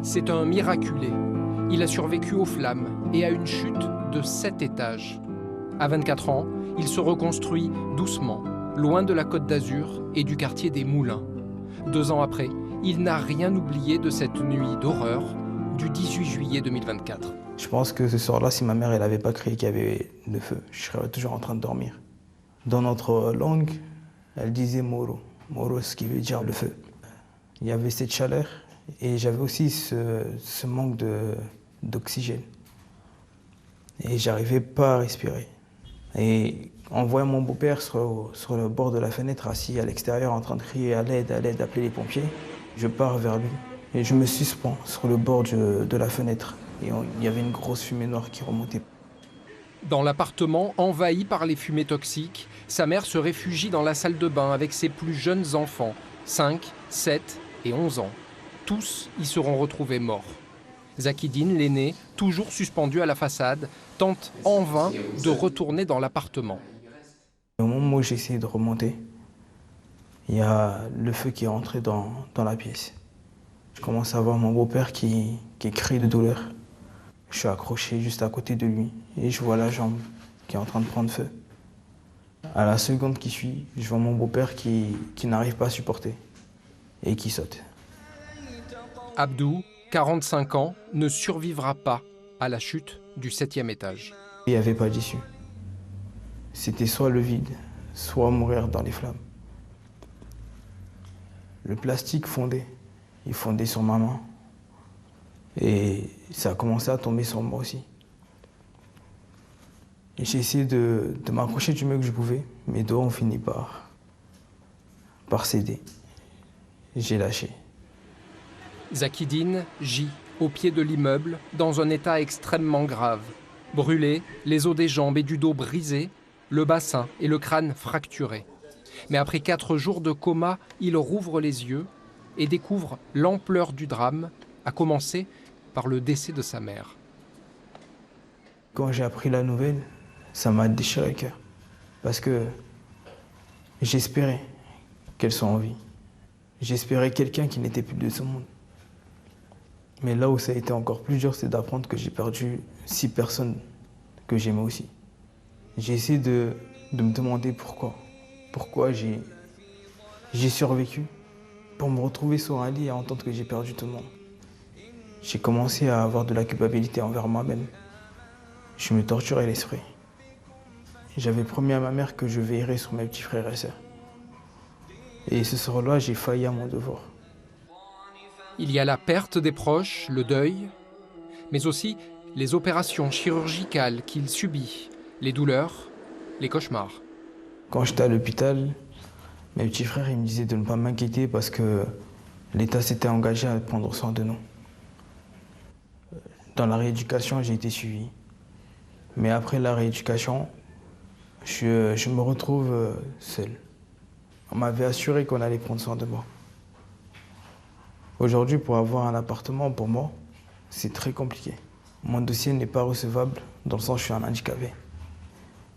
C'est un miraculé. Il a survécu aux flammes et à une chute de 7 étages. À 24 ans, il se reconstruit doucement, loin de la Côte d'Azur et du quartier des Moulins. 2 ans après, il n'a rien oublié de cette nuit d'horreur du 18 juillet 2024. Je pense que ce soir-là, si ma mère n'avait pas crié qu'il y avait le feu, je serais toujours en train de dormir. Dans notre langue, elle disait Moro. Moro, ce qui veut dire le feu. Il y avait cette chaleur et j'avais aussi ce manque d'oxygène. Et j'arrivais pas à respirer. Et en voyant mon beau-père sur le bord de la fenêtre, assis à l'extérieur, en train de crier à l'aide, appeler les pompiers, je pars vers lui. Et je me suspends sur le bord de la fenêtre. Et il y avait une grosse fumée noire qui remontait. Dans l'appartement envahi par les fumées toxiques, sa mère se réfugie dans la salle de bain avec ses plus jeunes enfants, 5, 7 et 11 ans. Tous y seront retrouvés morts. Zakidine, l'aîné, toujours suspendu à la façade, tente en vain de retourner dans l'appartement. Au moment où j'ai essayé de remonter, il y a le feu qui est rentré dans la pièce. Je commence à voir mon beau-père qui crie de douleur. Je suis accroché juste à côté de lui et je vois la jambe qui est en train de prendre feu. À la seconde qui suit, je vois mon beau-père qui n'arrive pas à supporter et qui saute. Abdou, 45 ans, ne survivra pas à la chute du 7e étage. Il n'y avait pas d'issue. C'était soit le vide, soit mourir dans les flammes. Le plastique fondait. Il fondait sur ma main. Et ça a commencé à tomber sur moi aussi. Et j'ai essayé de m'accrocher du mieux que je pouvais. Mes doigts ont fini par céder. J'ai lâché. Zakidine gît au pied de l'immeuble dans un état extrêmement grave. Brûlé, les os des jambes et du dos brisés, le bassin et le crâne fracturés. Mais après 4 jours de coma, il rouvre les yeux et découvre l'ampleur du drame, à commencer par le décès de sa mère. Quand j'ai appris la nouvelle, ça m'a déchiré le cœur. Parce que j'espérais qu'elle soit en vie. J'espérais quelqu'un qui n'était plus de ce monde. Mais là où ça a été encore plus dur, c'est d'apprendre que j'ai perdu 6 personnes que j'aimais aussi. J'ai essayé de me demander pourquoi. Pourquoi j'ai survécu pour me retrouver sur un lit et entendre que j'ai perdu tout le monde. J'ai commencé à avoir de la culpabilité envers moi-même. Je me torturais l'esprit. J'avais promis à ma mère que je veillerais sur mes petits frères et sœurs. Et ce soir-là, j'ai failli à mon devoir. Il y a la perte des proches, le deuil, mais aussi les opérations chirurgicales qu'il subit, les douleurs, les cauchemars. Quand j'étais à l'hôpital, mes petits frères ils me disaient de ne pas m'inquiéter parce que l'État s'était engagé à prendre soin de nous. Dans la rééducation, j'ai été suivi. Mais après la rééducation, je me retrouve seul. On m'avait assuré qu'on allait prendre soin de moi. Aujourd'hui, pour avoir un appartement, pour moi, c'est très compliqué. Mon dossier n'est pas recevable dans le sens où je suis un handicapé.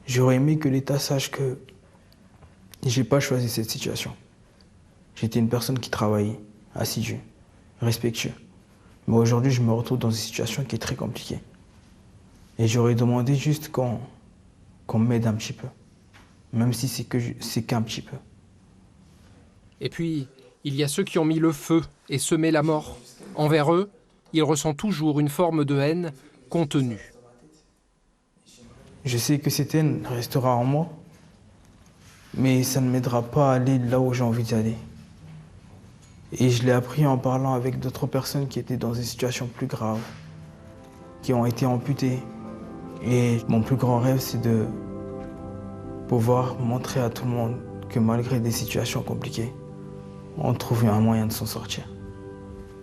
J'aurais aimé que l'État sache que j'ai pas choisi cette situation. J'étais une personne qui travaillait, assidue, respectueux. Mais aujourd'hui, je me retrouve dans une situation qui est très compliquée. Et j'aurais demandé juste qu'on m'aide un petit peu. Même si c'est qu'un petit peu. Et puis, il y a ceux qui ont mis le feu et semé la mort. Envers eux, il ressent toujours une forme de haine contenue. Je sais que cette haine restera en moi, mais ça ne m'aidera pas à aller là où j'ai envie d'aller. Et je l'ai appris en parlant avec d'autres personnes qui étaient dans des situations plus graves, qui ont été amputées. Et mon plus grand rêve, c'est de pouvoir montrer à tout le monde que malgré des situations compliquées, on trouve un moyen de s'en sortir.